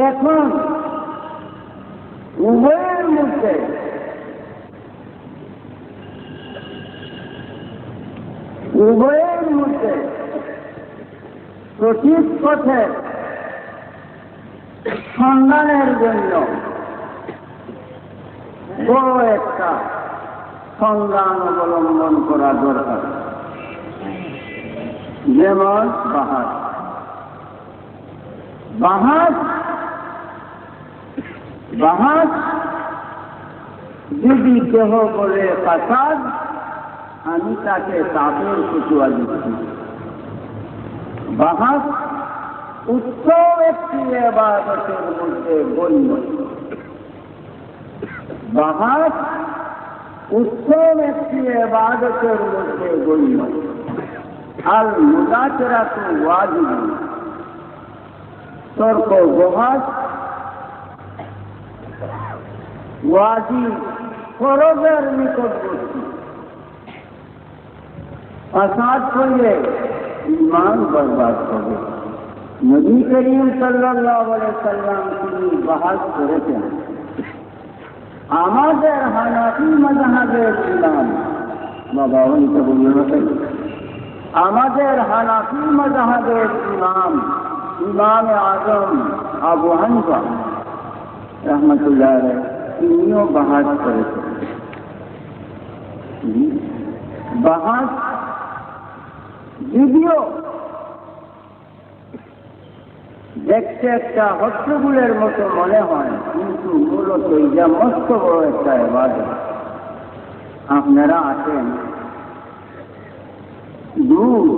এখন উভয়ের মধ্যে সঠিক পথে সন্ধানের জন্য বড় একটা সংগ্রাম অবলম্বন করা দরকার। যেমন বাহাস যদি কেহ বলে ফাসাদ, আমি তাকে তাপের কুচুয়া দিচ্ছি। বাহাস উৎসব একটি ইবাদতের মধ্যে গণ্য। বাহাস উৎসব একটি ইবাদতের মধ্যে গণ্য। আল মুযাকারাতু ওয়াজিব, তর্ক বহাস ওয়াজিব, ফরজের নিকটবর্তী। ফাসাদ করলে ঈমান বরবাদ হবে। নবী করিম সাল্লাল্লাহু আলাইহি সাল্লাম তিনি বাহাস করেছেন। আমাদের হানাফি মাযহাবের ইমাম, বাবা উনিকে বললেন আমাদের হানাফি মাযহাবের ইমাম আজম আবু হানিফা রাহমাতুল্লাহ আলাইহি তিনিও বাহাস করেছেন। বাহাস যদিও দেখতে একটা হট্টগোলের মতো মনে হয়, কিন্তু মূলত এটা মস্ত বড় একটা ইবাদত। আপনারা আছেন দুধ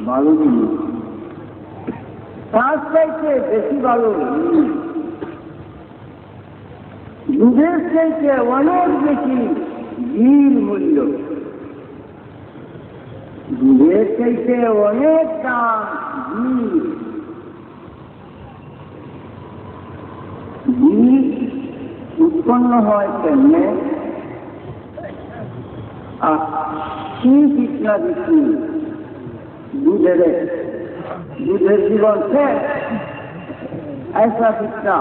ভালো জিনিস, তার চাইতে বেশি ভালো দুধের চাইতে অনেক বেশি ঘির মূল্য, দুধের চাইতে অনেক দাম ঘি উৎপন্ন হয় কেমনে? ফিটনা দিচ্ছি দুধের জীবন শেষ, ऐसा ফিটনা।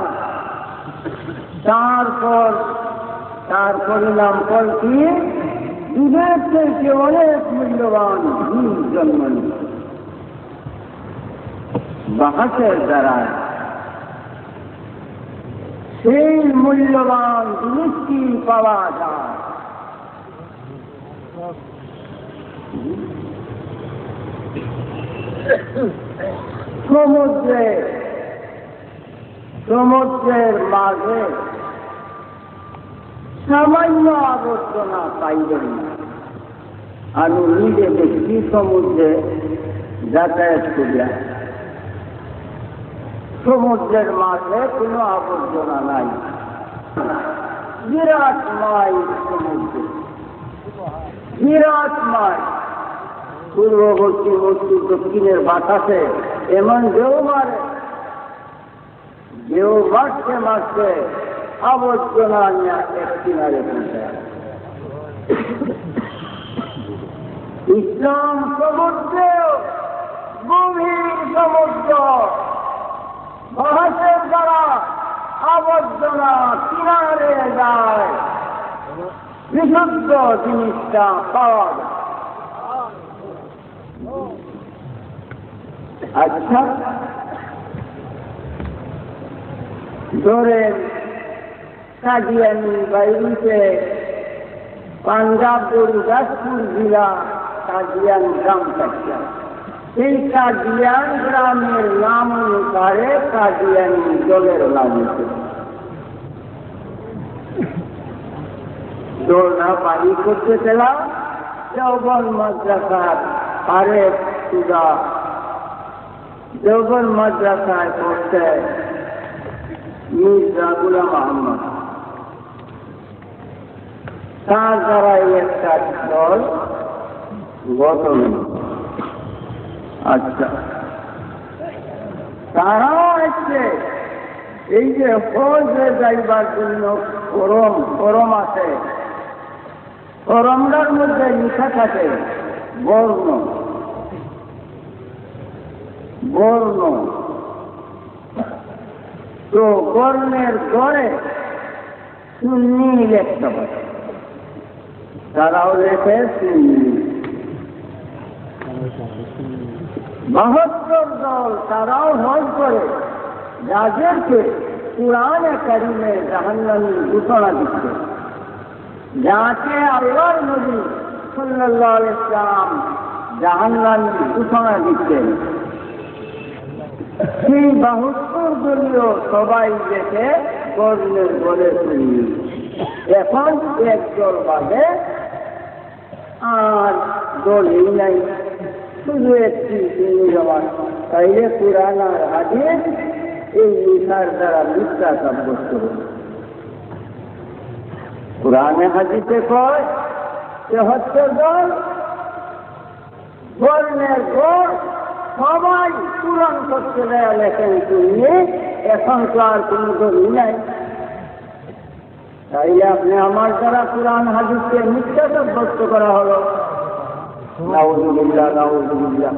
তার পরিণাম ফল কি? দুধের থেকে অনেক মূল্যবান ঘি জন্ম নিল। বাহাসের দ্বারা সেই মূল্যবান জিনিসটি পাওয়া যায়। সমুদ্রের মাঝে সামান্য আবর্জনা পাইবেন না। আমি নিজে দেখি সমুদ্রে যাতায়াত করিয়া, সমুদ্রের মাঝে কোনো আবর্জনা নাই। বিরাট মাই সমুদ্র, বিরাট মাই। পূর্ববর্তী বস্তু দক্ষিণের বাতাসে এমন ঢেউ মারে, ঢেউ মারতে মারতে আবর্জনা নিয়ে এক কিনারে পৌঁছায়। ইসলাম সমুদ্র, গভীর সমুদ্র, বাহাসের দ্বারা আবর্জনা কিনারে যায়, বিশুদ্ধ জিনিসটা পাওয়া যায়। আচ্ছা, ধরেন কাদিয়ানি বাইরিতে পাঞ্জাব গুরুদাসপুর জেলা কাদিয়ান গ্রাম থাকছে। সেই কাদিয়ান গ্রামের নাম অনুসারে কাদিয়ানি দলের নাম হয়েছে। দোলনা বাড়ি করতে গেলাম দেওবন্দ মাদ্রাসার আরেক সুদা দেওবন্দ মাদ্রাসায় পড়তে মির্জা গুলাম আহমদ, তার দ্বারা একটা দল গঠন। আচ্ছা, তারাও আসছে এই যে হজে যাইবার জন্য ফরম আছে, ফরমটার মধ্যে লিখা থাকে বর্ণ। তো বর্ণের গড়ে সুন্নি লিখতে হবে, তারাও লেখে সুন্নি। 72 দল তারাও হজ করে যাদেরকে কুরআনে কারিমে জাহান্নামী ঘোষণা দিচ্ছে, যাকে আল্লাহর নবী সাল্লাল্লাহু আলাইহি ওয়াসাল্লাম জাহান্নামী ঘোষণা দিচ্ছেন। সেই 72 দলীয় সবাই দেখে বর্ণের বলে শুনি। এখন একদল বাদে আর দলই নাই, শুধু একটি সুন্নি জামাত। তাইলে কুরআন আর হাদিস এই লিখার দ্বারা মিথ্যা সাব্যস্ত হবে। কুরআনে হাদিসে কয় 73 দল বর্ণের গড় সবাই পূরণ করতে দেয় লেখেন শুনিয়ে, এখন তো আর কোন দলই নাই। তাইলে আপনি আমার দ্বারা কুরআন হাদিসকে মিথ্যা সাব্যস্ত করা হলো। নাউযুবিল্লাহ, নাউযুবিল্লাহ।